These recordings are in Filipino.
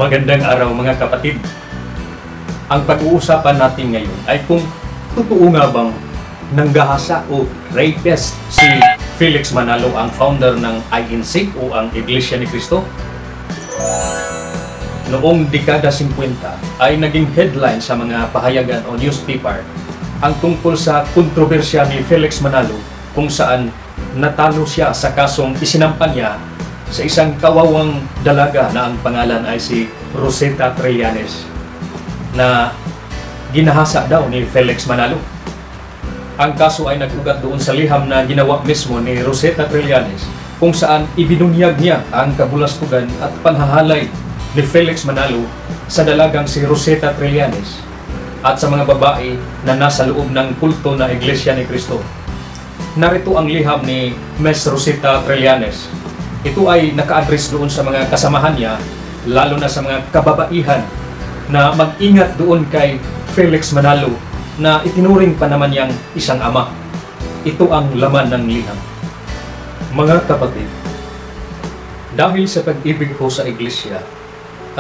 Magandang araw mga kapatid. Ang pag-uusapan natin ngayon ay kung totoo nga bang nanggahasa o rapist si Felix Manalo, ang founder ng INC o ang Iglesia ni Cristo. Noong dekada 50 ay naging headline sa mga pahayagan o newspaper ang tungkol sa kontrobersya ni Felix Manalo kung saan natalo siya sa kasong isinampan niya sa isang kawawang dalaga na ang pangalan ay si Rosetta Trillanes na ginahasa daw ni Felix Manalo. Ang kaso ay nag-ugat doon sa liham na ginawa mismo ni Rosetta Trillanes kung saan ibinunyag niya ang kabulastugan at panhahalay ni Felix Manalo sa dalagang si Rosetta Trillanes at sa mga babae na nasa loob ng kulto na Iglesia ni Cristo. Narito ang liham ni Ms. Rosetta Trillanes. Ito ay naka-address doon sa mga kasamahan niya, lalo na sa mga kababaihan, na mag-ingat doon kay Felix Manalo na itinuring pa naman niyang isang ama. Ito ang laman ng liham. Mga kapatid, dahil sa pag-ibig ko sa Iglesia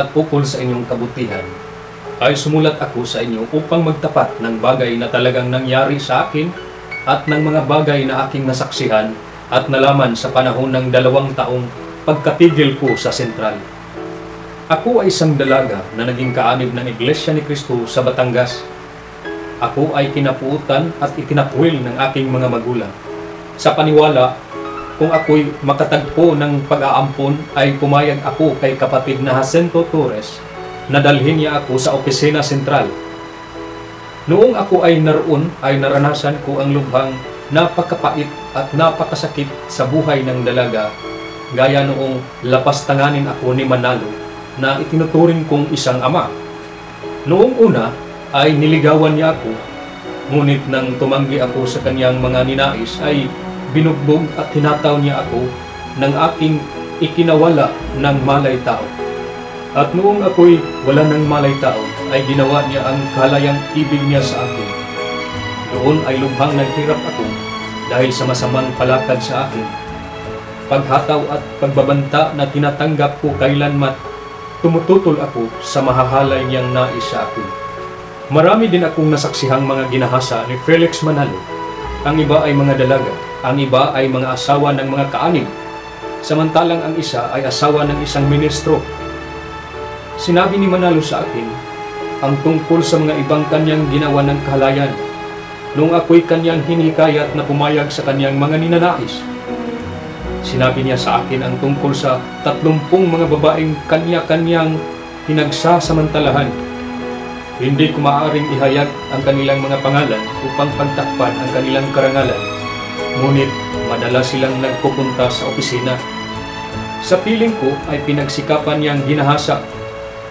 at ukol sa inyong kabutihan, ay sumulat ako sa inyo upang magtapat ng bagay na talagang nangyari sa akin at ng mga bagay na aking nasaksihan at nalaman sa panahon ng 2 taong pagkatigil ko sa sentral. Ako ay isang dalaga na naging kaanib ng Iglesia ni Cristo sa Batangas. Ako ay kinapuutan at itinakwil ng aking mga magulang. Sa paniwala, kung ako'y makatagpo ng pag-aampon, ay pumayag ako kay kapatid na Jacinto Torres na dalhin niya ako sa opisina sentral. Noong ako ay naroon, ay naranasan ko ang lubhang napakapait at napakasakit sa buhay ng dalaga, gaya noong lapastanganin ako ni Manalo na itinuturing kong isang ama. Noong una ay niligawan niya ako, ngunit nang tumanggi ako sa kanyang mga ninais ay binugbog at tinataw niya ako ng aking ikinawala ng malay tao. At noong ako'y wala ng malay tao ay ginawa niya ang kalayang ibig niya sa akin. Doon ay lubhang naghirap ako dahil sa masamang palakad sa akin. Paghataw at pagbabanta na tinatanggap ko kailanmat, tumututol ako sa mahahalay niyang nais sa akin. Marami din akong nasaksihang mga ginahasa ni Felix Manalo. Ang iba ay mga dalaga, ang iba ay mga asawa ng mga kaanib, samantalang ang isa ay asawa ng isang ministro. Sinabi ni Manalo sa akin ang tungkol sa mga ibang kanyang ginawa ng kahalayan nung ako'y kanyang hinikayat na pumayag sa kanyang mga ninanais. Sinabi niya sa akin ang tungkol sa 30 mga babaeng kanya-kanyang pinagsasamantalahan. Hindi ko maaaring ihayag ang kanilang mga pangalan upang pagtakpan ang kanilang karangalan, ngunit madalas silang nagpupunta sa opisina. Sa piling ko ay pinagsikapan niyang ginahasa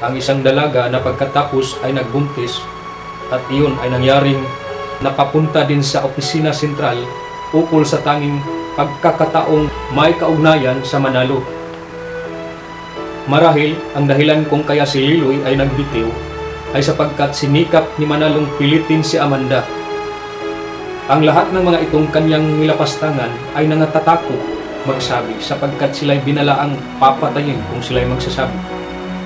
ang isang dalaga na pagkatapos ay nagbuntis, at iyon ay nangyaring napapunta din sa opisina sentral ukol sa tanging pagkakataong may kaugnayan sa Manalo. Marahil ang dahilan kung kaya si Liloy ay nagbitiw ay sapagkat sinikap ni Manalong pilitin si Amanda. Ang lahat ng mga itong kanyang nilapastangan ay nangatatako magsabi sapagkat sila'y binalaang papatayin kung sila'y magsasabi.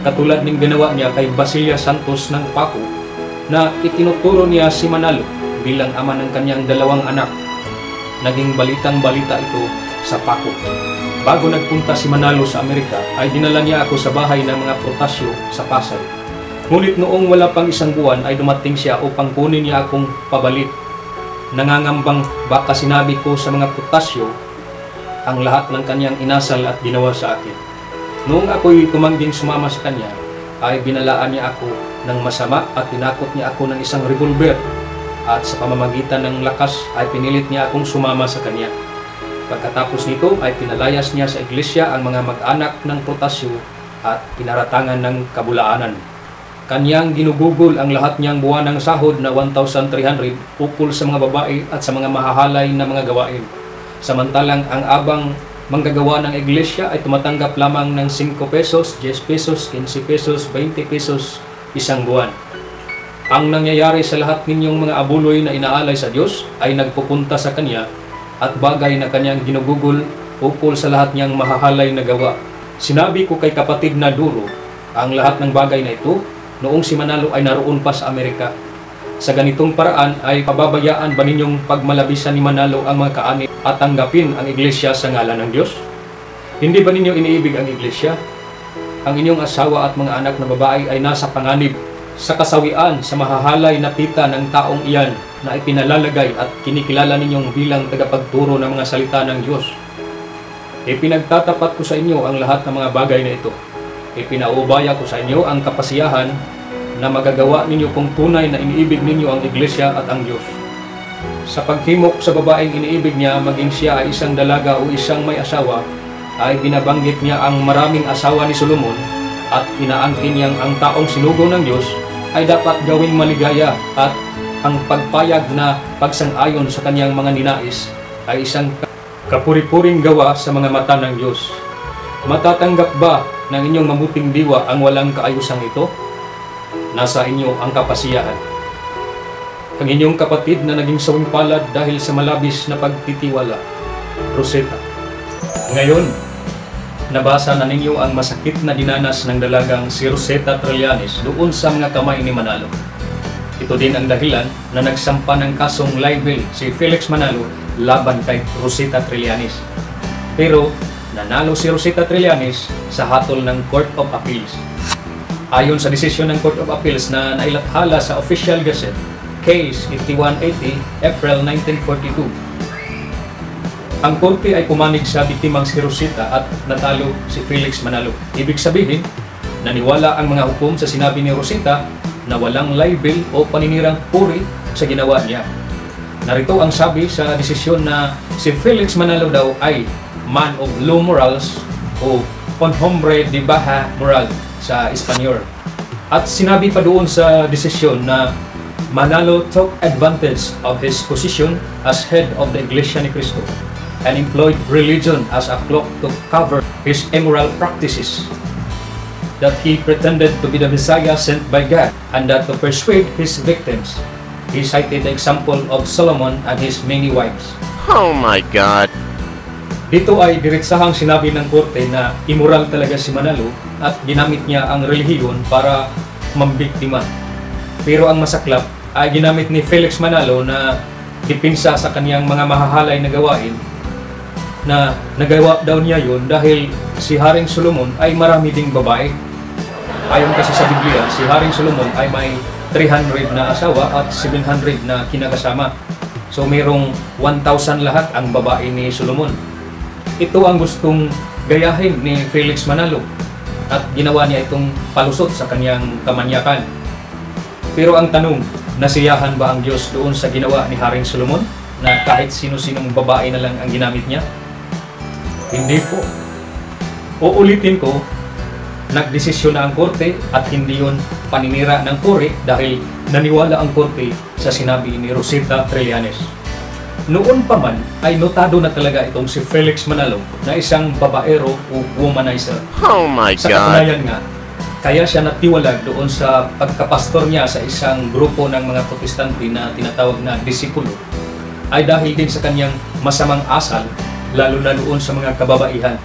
Katulad ng ginawa niya kay Basilia Santos ng Paco na itinuturo niya si Manalo bilang ama ng kanyang 2 anak. Naging balitang-balita ito sa Paco. Bago nagpunta si Manalo sa Amerika, ay dinala niya ako sa bahay ng mga Protasio sa Pasay. Ngunit noong wala pang 1 buwan ay dumating siya upang kunin niya akong pabalik. Nangangambang baka sinabi ko sa mga Protasio ang lahat ng kanyang inasal at ginawa sa akin. Noong ako'y tumangging sumama sa kanya, ay binalaan niya ako ng masama at tinakot niya ako ng isang revolver. At sa pamamagitan ng lakas ay pinilit niya akong sumama sa kanya. Pagkatapos nito ay pinalayas niya sa iglesia ang mga mag-anak ng Protasio at pinaratangan ng kabulaanan. Kanyang ginugugol ang lahat niyang buwanang sahod na 1,300 ukol sa mga babae at sa mga mahahalay na mga gawain. Samantalang ang abang manggagawa ng iglesia ay tumatanggap lamang ng 5 pesos, 10 pesos, 15 pesos, 20 pesos isang buwan. Ang nangyayari sa lahat ninyong mga abuloy na inaalay sa Diyos ay nagpupunta sa Kanya at bagay na Kanyang ginugugol ukol sa lahat niyang mahahalay na gawa. Sinabi ko kay kapatid na Duro ang lahat ng bagay na ito noong si Manalo ay naroon pa sa Amerika. Sa ganitong paraan ay pababayaan ba ninyong pagmalabisan ni Manalo ang mga kaanib at tanggapin ang iglesia sa ngalan ng Diyos? Hindi ba ninyo iniibig ang iglesia? Ang inyong asawa at mga anak na babae ay nasa panganib sa kasawian sa mahahalay na pita ng taong iyan na ipinalalagay at kinikilala ninyong bilang tagapagturo ng mga salita ng Diyos. Ipinagtatapat ko sa inyo ang lahat ng mga bagay na ito. Ipinaubaya ko sa inyo ang kapasiyahan na magagawa ninyo kung tunay na iniibig ninyo ang iglesia at ang Diyos. Sa paghimok sa babaeng iniibig niya, maging siya ay isang dalaga o isang may asawa, ay binabanggit niya ang maraming asawa ni Solomon at inaangkin niyang ang taong sinugo ng Diyos ay dapat gawing maligaya at ang pagpayag na pagsang-ayon sa kanyang mga ninais ay isang kapuri-puring gawa sa mga mata ng Diyos. Matatanggap ba ng inyong mabuting diwa ang walang kaayusang ito? Nasa inyo ang kapasiyahan. Ang inyong kapatid na naging sawing palad dahil sa malabis na pagtitiwala. Rosetta. Ngayon, nabasa na ninyo ang masakit na dinanas ng dalagang si Rosetta Trillanes doon sa mga kamay ni Manalo. Ito din ang dahilan na nagsampa ng kasong libel si Felix Manalo laban kay Rosetta Trillanes. Pero nanalo si Rosetta Trillanes sa hatol ng Court of Appeals. Ayon sa desisyon ng Court of Appeals na nailathala sa Official Gazette, Case 8180, April 1942. Ang korte ay pumanig sa biktimang si Rosetta at natalo si Felix Manalo. Ibig sabihin, naniwala ang mga hukom sa sinabi ni Rosetta na walang libel o paninirang puri sa ginawa niya. Narito ang sabi sa desisyon na si Felix Manalo daw ay man of low morals o un hombre de baja moral sa Espanyol. At sinabi pa doon sa desisyon na Manalo took advantage of his position as head of the Iglesia ni Cristo and employed religion as a cloak to cover his immoral practices, that he pretended to be the Messiah sent by God, and that to persuade his victims, he cited the example of Solomon and his many wives. Oh my God! Dito ay diretsahang sinabi ng korte na immoral talaga si Manalo at ginamit niya ang relihiyon para mambiktima. Pero ang masaklap ay ginamit ni Felix Manalo na dipinsa sa kaniyang mga mahahalay na gawain, na nagawa daw niya yun dahil si Haring Solomon ay marami ding babae. Ayon kasi sa Biblia, si Haring Solomon ay may 300 na asawa at 700 na kinakasama. So mayroong 1,000 lahat ang babae ni Solomon. Ito ang gustong gayahin ni Felix Manalo at ginawa niya itong palusot sa kanyang kamanyakan. Pero ang tanong, nasiyahan ba ang Diyos doon sa ginawa ni Haring Solomon na kahit sino-sinong babae na lang ang ginamit niya? Hindi po. Uulitin ko, nagdesisyon na ang korte at hindi yun paninira ng puri dahil naniwala ang korte sa sinabi ni Rosetta Trillanes. Noon pa man ay notado na talaga itong si Felix Manalo na isang babaero o womanizer. Oh my Sa God! katunayan nga, kaya siya natiwalag doon sa pagkapastor niya sa isang grupo ng mga protestante na tinatawag na disipulo ay dahil din sa kanyang masamang asal, lalo na doon sa mga kababaihan.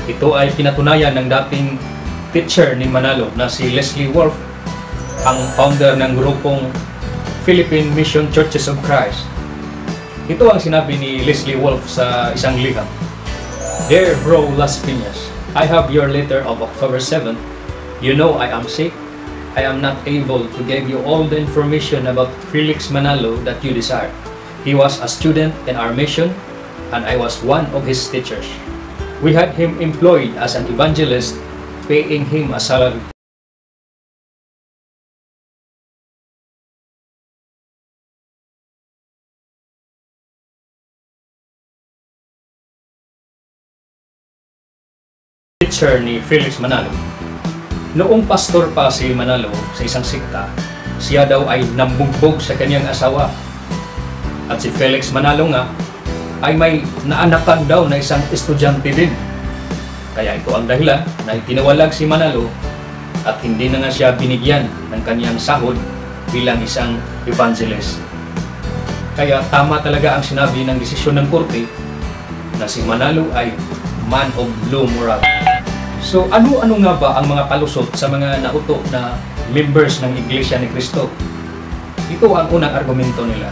Ito ay pinatunayan ng dating teacher ni Manalo na si Leslie Wolf, ang founder ng grupong Philippine Mission Churches of Christ. Ito ang sinabi ni Leslie Wolf sa isang liham. Dear Bro Las Piñas, I have your letter of October 7th. You know I am sick. I am not able to give you all the information about Felix Manalo that you desire. He was a student in our mission and I was one of his teachers. We had him employed as an evangelist, paying him a salary. Teacher ni Felix Manalo. Noong pastor pa si Manalo sa isang sikta, siya daw ay nambugbog sa kanyang asawa. At si Felix Manalo nga ay may naanakan daw na isang estudyante din. Kaya ito ang dahilan na itinawalag si Manalo at hindi na nga siya binigyan ng kanyang sahod bilang isang evangelist. Kaya tama talaga ang sinabi ng desisyon ng korte na si Manalo ay man of low moral. So ano-ano nga ba ang mga palusot sa mga nauto na members ng Iglesia ni Cristo? Ito ang unang argumento nila.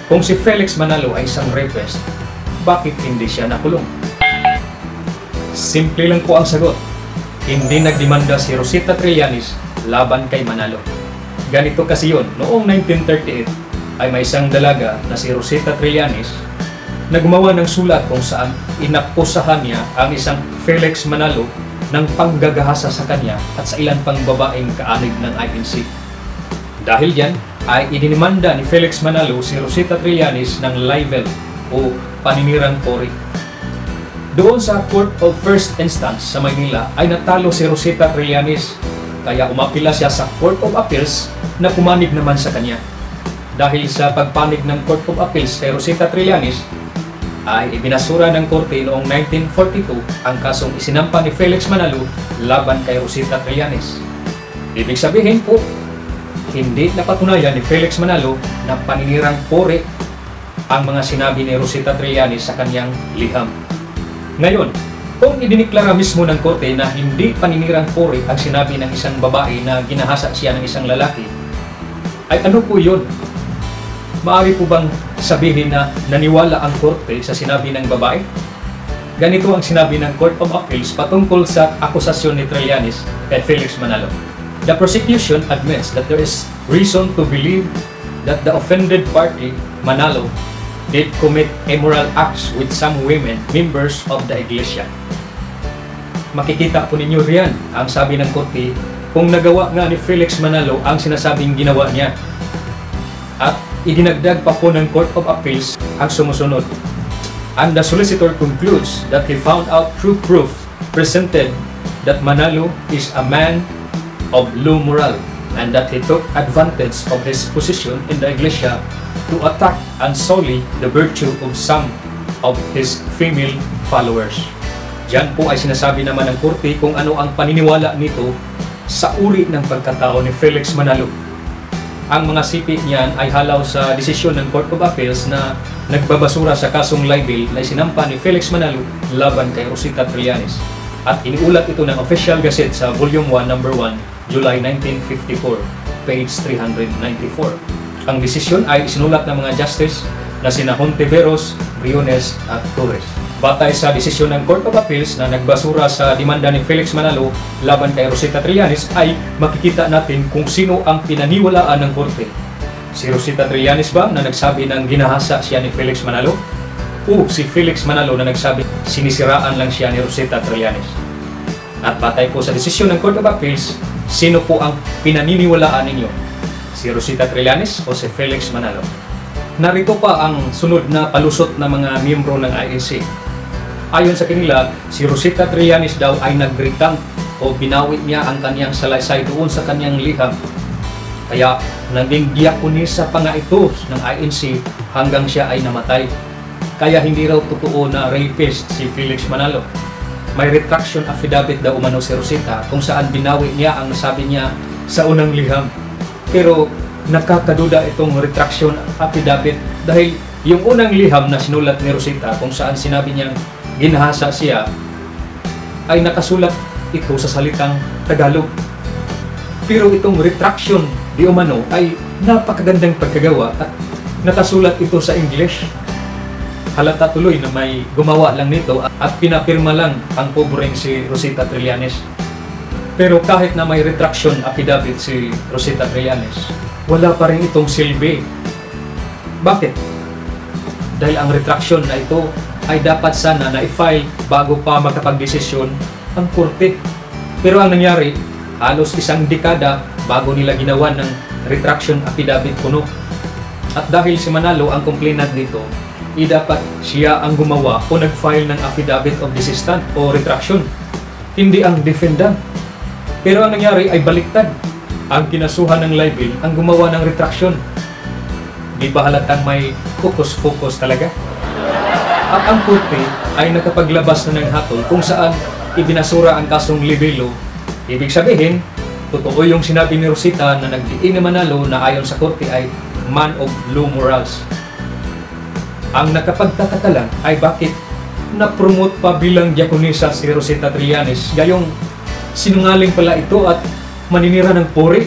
Kung si Felix Manalo ay isang rapist, bakit hindi siya nakulong? Simple lang po ang sagot. Hindi nagdemanda si Rosita Trillanes laban kay Manalo. Ganito kasi yun, noong 1938 ay may isang dalaga na si Rosita Trillanes na gumawa ng sulat kung saan inakusahan niya ang isang Felix Manalo ng panggagahasa sa kanya at sa ilan pang babaeng kaanig ng INC. Dahil yan, ay idinimanda ni Felix Manalo si Rosita Trillanes ng libel o paninirang pori. Doon sa Court of First Instance sa Maynila ay natalo si Rosita Trillanes, kaya umapila siya sa Court of Appeals na pumanig naman sa kanya. Dahil sa pagpanig ng Court of Appeals kay Rosita Trillanes, ay ibinasura ng korte noong 1942 ang kasong isinampa ni Felix Manalo laban kay Rosita Trillanes. Ibig sabihin po, hindi napatunayan ni Felix Manalo na paninirang pori ang mga sinabi ni Rosita Trillanes sa kanyang liham. Ngayon, kung idiniklara mismo ng korte na hindi paninirang pori ang sinabi ng isang babae na ginahasa siya ng isang lalaki, ay ano po yun? Maaari po bang sabihin na naniwala ang korte sa sinabi ng babae? Ganito ang sinabi ng Court of Appeals patungkol sa akusasyon ni Trillanes kay Felix Manalo. The prosecution admits that there is reason to believe that the offended party, Manalo, did commit immoral acts with some women, members of the Iglesia. Makikita po ninyo riyan ang sabi ng korte kung nagawa nga ni Felix Manalo ang sinasabing ginawa niya. At idinagdag pa po ng Court of Appeals ang sumusunod. And the solicitor concludes that he found out through proof presented that Manalo is a man of low moral and that he took advantage of his position in the Iglesia to attack and sully the virtue of some of his female followers. Diyan po ay sinasabi naman ng korte kung ano ang paniniwala nito sa uri ng pagkatao ni Felix Manalo. Ang mga sipit niyan ay halaw sa desisyon ng Court of Appeals na nagbabasura sa kasong libel na isinampa ni Felix Manalo laban kay Rosita Trillanes. At iniulat ito ng Official Gazette sa Volume 1, Number 1, July 1954, page 394. Ang desisyon ay isinulat ng mga justice na sina Hontiveros, Briones at Torres. Batay sa desisyon ng Court of Appeals na nagbasura sa demanda ni Felix Manalo laban kay Rosita Trillanes ay makikita natin kung sino ang pinaniwalaan ng korte. Si Rosita Trillanes ba na nagsabi ng ginahasa siya ni Felix Manalo? O si Felix Manalo na nagsabi sinisiraan lang siya ni Rosita Trillanes? At batay po sa desisyon ng Court of Appeals, sino po ang pinaniniwalaan ninyo? Si Rosita Trillanes o si Felix Manalo? Narito pa ang sunod na palusot ng mga miyembro ng INC. Ayon sa kanila, si Rosita Trillanes daw ay nag-recant o binawit niya ang kanyang salaysay doon sa kanyang liham. Kaya naging diakonisa pa nga ito ng INC hanggang siya ay namatay. Kaya hindi raw totoo na rapist si Felix Manalo. May retraction affidavit daw umano si Rosita kung saan binawit niya ang nasabi niya sa unang liham. Pero nakakaduda itong retraction affidavit dahil yung unang liham na sinulat ni Rosita kung saan sinabi niyang ginahasa siya ay nakasulat ito sa salitang Tagalog. Pero itong retraction di umano ay napakagandang pagkagawa at nakasulat ito sa English. Halata tuloy na may gumawa lang nito at pinapirma lang ang pobreng si Rosita Trillanes. Pero kahit na may retraction affidavit si Rosita Trillanes, wala pa rin itong silbi. Bakit? Dahil ang retraction na ito ay dapat sana na i-file bago pa makapagdesisyon ang korte. Pero ang nangyari, halos isang dekada bago nila ginawa ng retraction affidavit kuno. At dahil si Manalo ang complainant nito, dapat siya ang gumawa o nag-file ng affidavit of desistant o retraction, hindi ang defendant. Pero ang nangyari ay baliktad. Ang kinasuhan ng libel ang gumawa ng retraction. Di ba halatang may focus talaga? At ang korte ay nakapaglabas na ng hatol kung saan ibinasura ang kasong libelo. Ibig sabihin, totoo yung sinabi ni Rosita na nagdiin ni Manalo na ayon sa korte ay man of low morals. Ang nakapagtataka lang ay bakit na-promote pa bilang diakonisa si Rosita Trillanes, gayong sinungaling pala ito at maninira ng puri.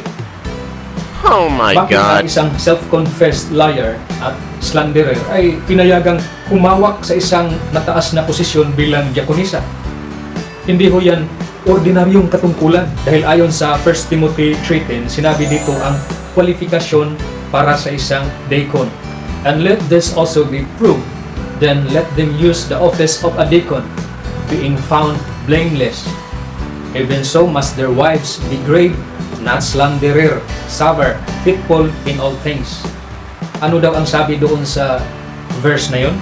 Oh my Bakit ang God. isang self-confessed liar at slanderer ay pinayagang humawak sa isang mataas na posisyon bilang diakonisa? Hindi ho yan ordinaryong katungkulan dahil ayon sa 1 Timothy 3:10, sinabi dito ang kwalifikasyon para sa isang deacon. And let this also be proved, then let them use the office of a deacon, being found blameless. Even so must their wives be grave, not slanderer, sober, faithful in all things. Ano daw ang sabi doon sa verse na yon?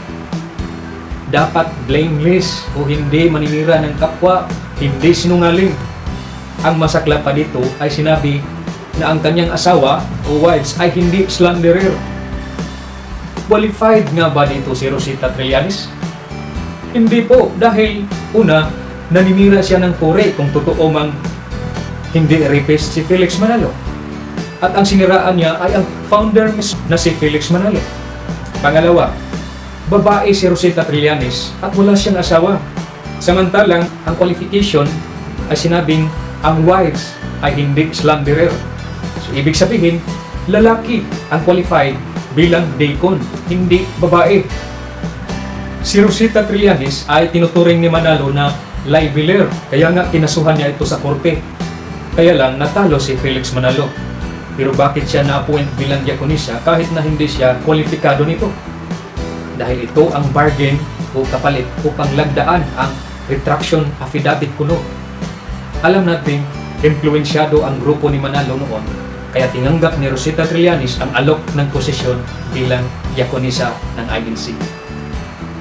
Dapat blameless o hindi maninira ng kapwa, hindi sinungaling. Ang masakla pa dito ay sinabi na ang kanyang asawa o wives ay hindi slanderer. Qualified nga ba dito si Rosita Trillanes? Hindi po, dahil una, naninira siya ng puri kung totoo mang hindi rapist si Felix Manalo. At ang siniraan niya ay ang founder na si Felix Manalo. Pangalawa, babae si Rosita Trillanes at wala siyang asawa. Samantalang ang qualification ay sinabing ang wives ay hindi slanderer. So ibig sabihin, lalaki ang qualified bilang deacon, hindi babae. Si Rosita Trillanes ay tinuturing ni Manalo na libeler, kaya nga kinasuhan niya ito sa korte. Kaya lang natalo si Felix Manalo. Pero bakit siya na-appoint bilang diakonisa kahit na hindi siya kwalipikado nito? Dahil ito ang bargain o kapalit upang lagdaan ang retraction affidavit kuno. Alam natin, impluensyado ang grupo ni Manalo noon, kaya tinanggap ni Rosita Trillanes ang alok ng posisyon bilang diakonisa ng INC.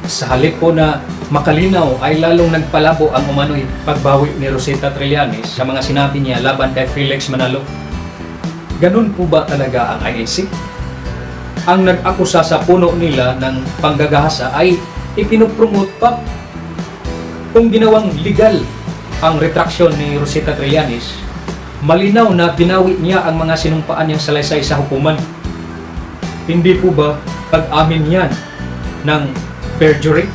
Sa halip po na makalinaw ay lalong nagpalabo ang umano'y pagbawi ni Rosita Trillanes sa mga sinabi niya laban kay Felix Manalo. Ganun po ba talaga ang INC? Ang nag-akusa sa puno nila ng panggagahasa ay ipinopromote pa. Kung ginawang legal ang retraction ni Rosita Trillanes, malinaw na binawi niya ang mga sinumpaan niyang salaysay sa hukuman. Hindi po ba pag-amin yan ng perjury?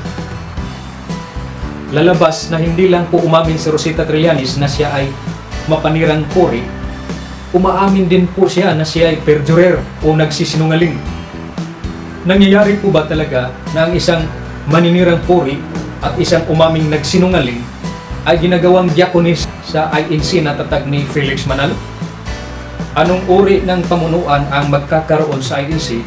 Lalabas na hindi lang po umamin si Rosita Trillanes na siya ay mapanirang puri, umaamin din po siya na siya ay perjurer o nagsisinungaling. Nangyayari po ba talaga na ang isang maninirang puri at isang umaming nagsinungaling ay ginagawang diakonis sa INC na tatag ni Felix Manalo? Anong uri ng pamunuan ang magkakaroon sa INC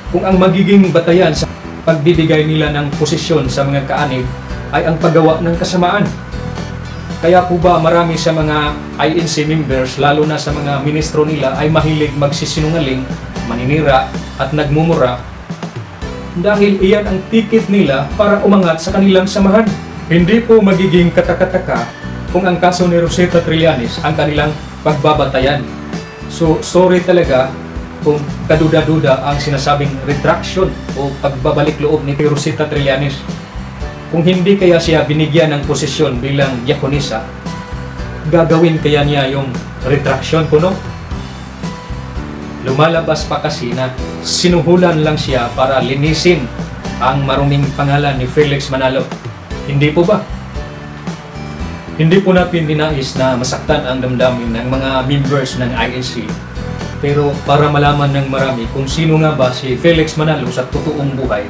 kung ang magiging batayan sa pagbibigay nila ng posisyon sa mga kaanib ay ang paggawa ng kasamaan? Kaya po ba marami sa mga INC members, lalo na sa mga ministro nila, ay mahilig magsisinungaling, maninira at nagmumura dahil iyan ang ticket nila para umangat sa kanilang samahan? Hindi po magiging katakataka kung ang kaso ni Rosita Trillanes ang kanilang pagbabatayan. So sorry talaga kung kaduda-duda ang sinasabing retraction o pagbabalik loob ni Rosita Trillanes. Kung hindi kaya siya binigyan ng posisyon bilang diakonisa, gagawin kaya niya yung retraction kuno? Lumalabas pa kasi na sinuhulan lang siya para linisin ang maruming pangalan ni Felix Manalo. Hindi po ba? Hindi po natin dinais na masaktan ang damdamin ng mga members ng INC. Pero para malaman ng marami kung sino nga ba si Felix Manalo sa totoong buhay,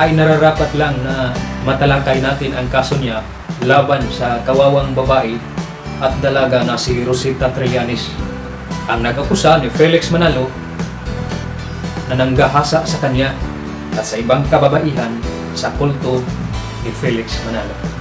ay nararapat lang na matalakay natin ang kaso niya laban sa kawawang babae at dalaga na si Rosita Trillanes, ang nag-akusa ni Felix Manalo na nanggahasa sa kanya at sa ibang kababaihan sa kulto ni Felix Manalo.